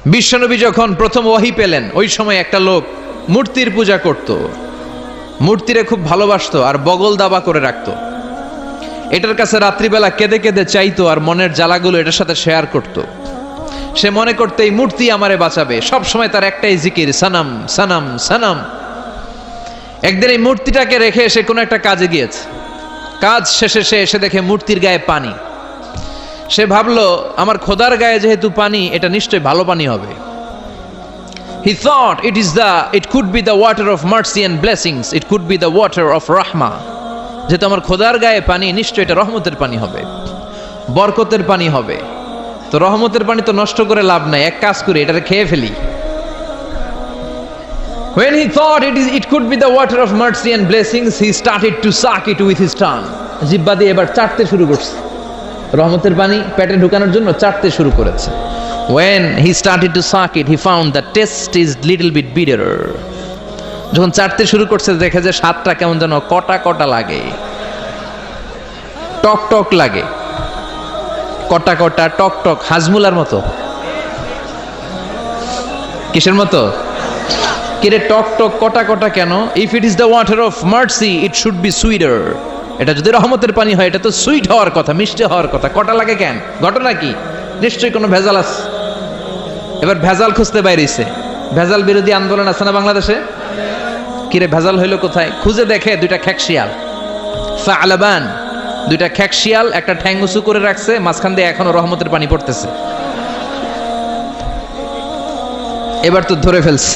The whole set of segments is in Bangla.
বিশ্বনবী যখন প্রথম ওয়াহি পেলেন ওই সময় একটা লোক মূর্তির পূজা করত, মূর্তিরে খুব ভালোবাসতো আর বগল দাবা করে রাখতো। এটার কাছে রাত্রিবেলা কেঁদে কেঁদে চাইতো আর মনের জ্বালাগুলো এটার সাথে শেয়ার করত। সে মনে করতে এই মূর্তি আমারে বাঁচাবে, সব সময় তার একটাই জিকির, সানাম সানাম সানাম। একদিন এই মূর্তিটাকে রেখে সে কোনো একটা কাজে গিয়েছে, কাজ শেষে সে এসে দেখে মূর্তির গায়ে পানি। সে ভাবলো আমার খোদার গায়ে যেহেতু পানি, এটা নিশ্চয়ই ভালো পানি হবে। He thought it could be the water of mercy and blessings, it could be the water of rahma. যেহেতু আমার খোদার গায়ে পানি, নিশ্চয়ই এটা রহমতের পানি হবে, বরকতের পানি হবে। তো রহমতের পানি তো নষ্ট করে লাভ নাই, এক কাজ করি এটাকে খেয়ে ফেলি। When he thought it could be the water of mercy and blessings, he started to suck it with his tongue. জিহ্বা দিয়ে এবার চাটতে শুরু করছে, রহমতের পানি পেটে ঢুকানোর জন্য চাটতে শুরু করেছে। When he started to suck it, he found the taste is little bit bitter. যখন চাটতে শুরু করছে দেখে যে স্বাদটা কেমন যেন কটা কটা লাগে, টক টক লাগে, কটা কটা টক টক, হাজমুলার মতো। কিসের মতো? কিরে টক টক কটা কটা কেন? If it is the water of mercy, it should be sweeter. এটা যদি রহমতের পানি হয়, এটা তো সুইট হওয়ার কথা, মিষ্টি হওয়ার কথা। কটা লাগে কেন? ঘটনা কি? নিশ্চয়ই কোনো ভেজাল আছে। এবার ভেজাল খুঁজতে বাইরেছে। ভেজাল বিরোধী আন্দোলন আছে না বাংলাদেশে? কিরে ভেজাল হইলো কোথায়? খুঁজে দেখে দুইটা খ্যাকশিয়াল, ফালাবান, দুইটা খ্যাকশিয়াল একটা ঠ্যাং উঁচু করে রাখছে, মাঝখান দিয়ে এখনো রহমতের পানি পড়তেছে। এবার তো ধরে ফেলছে,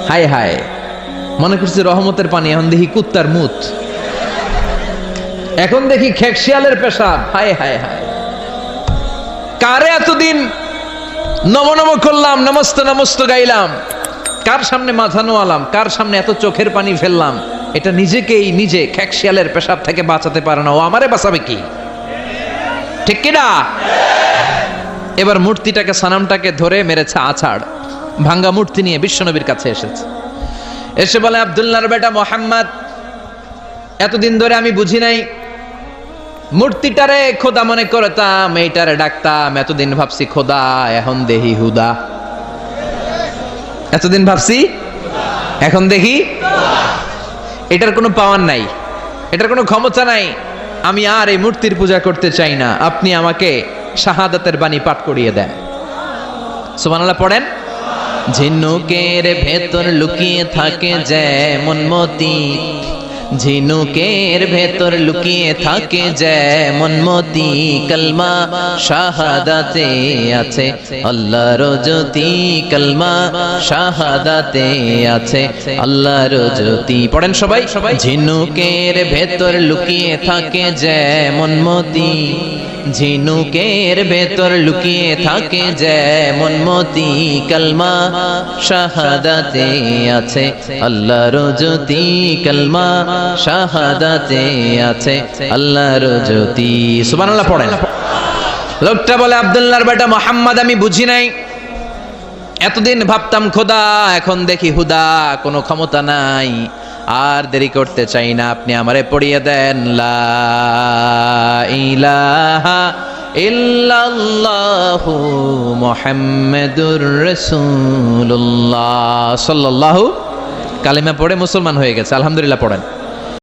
হায় হায়, মনে করছে রহমতের পানি, এখন দেখি কুত্তার মুত, এখন দেখি খ্যাকশিয়ালের পেশাব। হায় হায় হায়, কারে এতদিন নম নম করলাম, নমস্ত নমস্ত গাইলাম, কার সামনে মাথা নোয়ালাম, কার সামনে এত চোখের পানি ফেললাম। এটা নিজেকেই নিজে খ্যাকশিয়ালের পেশাব থেকে বাঁচাতে পারে না, ও আমারে বাঁচাবে কি? ঠিক কিনা? এবার মূর্তিটাকে, সানামটাকে ধরে মেরেছে আছাড়। ভাঙ্গা মূর্তি নিয়ে বিশ্বনবীর কাছে এসেছে। এসে বলে, আব্দুল্লাহর বেটা মোহাম্মদ, এতদিন ধরে আমি বুঝি নাই, মূর্তিটারে খোদা মনে করতাম, এইটারে ডাকতাম, এতদিন ভাবছি খোদা, এখন দেখি হুদা। এতদিন ভাবছি, এখন দেখি এটার কোনো পাওয়ার নাই, এটার কোনো ক্ষমতা নাই। আমি আর এই মূর্তির পূজা করতে চাই না, আপনি আমাকে শাহাদাতের বাণী পাঠ করিয়ে দেন। সুবহানাল্লাহ পড়েন। ঝিনুকের ভেতর লুকিয়ে থাকে যেমন মতি, ঝিনুকের ভেতর লুকিয়ে থাকে যেমন মতি, কলমা শাহাদাতে আছে আল্লাহর জ্যোতি, কলমা শাহাদাতে আছে আল্লাহর জ্যোতি। পড়েন সবাই। ঝিনুকের ভেতর লুকিয়ে থাকে যেমন মতি, ঝিনুকের ভেতর লুকিয়ে থাকে যেমন মতি, কলমা শাহাদাতে আছে আল্লাহর জ্যোতি, কলমা শাহাদাতে আছে আল্লাহর জ্যোতি। সুবহানাল্লাহ পড়েন। লোকটা বলে, আব্দুল্লাহর বেটা মোহাম্মদ, আমি বুঝি নাই, এতদিন ভাবতাম খোদা, এখন দেখি হুদা, কোনো ক্ষমতা নাই, আর দেরি করতে চাই না, আপনি আমারে পড়িয়ে দেন লা ইলাহা ইল্লাল্লাহু মুহাম্মাদুর রাসূলুল্লাহ সাল্লাল্লাহু। কালিমা পড়ে মুসলমান হয়ে গেছে, আলহামদুলিল্লাহ পড়েন।